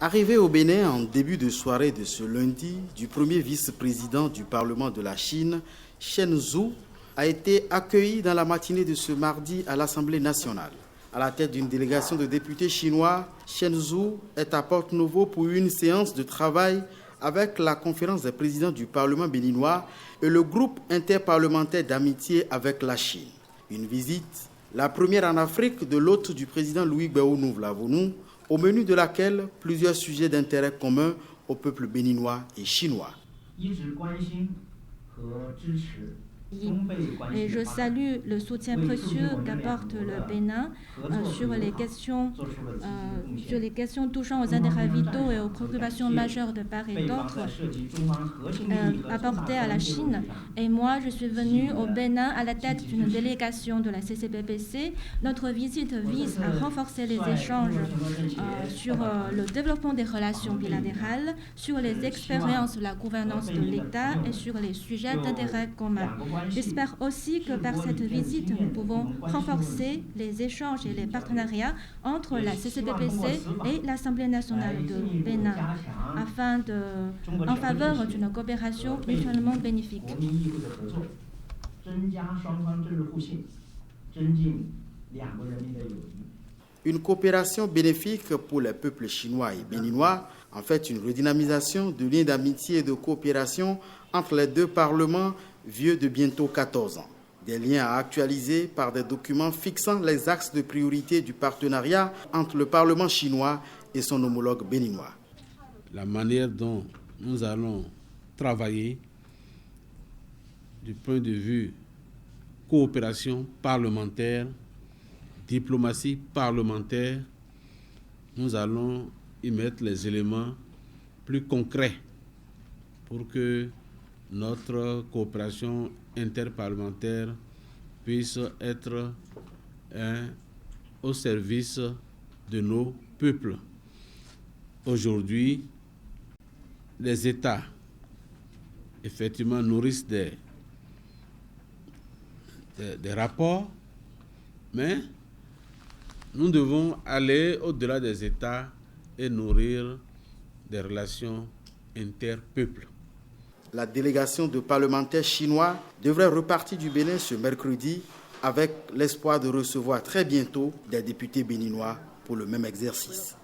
Arrivé au Bénin en début de soirée de ce lundi, du premier vice-président du Parlement de la Chine, Chen Zhu, a été accueilli dans la matinée de ce mardi à l'Assemblée nationale. À la tête d'une délégation de députés chinois, Chen Zhu est à Porte-Novo pour une séance de travail avec la conférence des présidents du Parlement béninois et le groupe interparlementaire d'amitié avec la Chine. Une visite, la première en Afrique de l'hôte du président Louis Gbéonou Vlavonou, au menu de laquelle plusieurs sujets d'intérêt commun au peuple béninois et chinois. Et je salue le soutien précieux qu'apporte le Bénin sur les questions touchant aux intérêts vitaux et aux préoccupations majeures de part et d'autre apportées à la Chine. Et moi, je suis venue au Bénin à la tête d'une délégation de la CCBPC. Notre visite vise à renforcer les échanges sur le développement des relations bilatérales, sur les expériences de la gouvernance de l'État et sur les sujets d'intérêt commun. J'espère aussi que par cette visite, nous pouvons renforcer les échanges et les partenariats entre la CCBPC et l'Assemblée nationale de Bénin en faveur d'une coopération mutuellement bénéfique. Une coopération bénéfique pour les peuples chinois et béninois, en fait une redynamisation de liens d'amitié et de coopération entre les deux parlements vieux de bientôt 14 ans. Des liens à actualiser par des documents fixant les axes de priorité du partenariat entre le Parlement chinois et son homologue béninois. La manière dont nous allons travailler du point de vue coopération parlementaire, diplomatie parlementaire, nous allons y mettre les éléments plus concrets pour que notre coopération interparlementaire puisse être au service de nos peuples. Aujourd'hui, les États, effectivement, nourrissent des rapports, mais nous devons aller au-delà des États et nourrir des relations interpeuples. La délégation de parlementaires chinois devrait repartir du Bénin ce mercredi avec l'espoir de recevoir très bientôt des députés béninois pour le même exercice.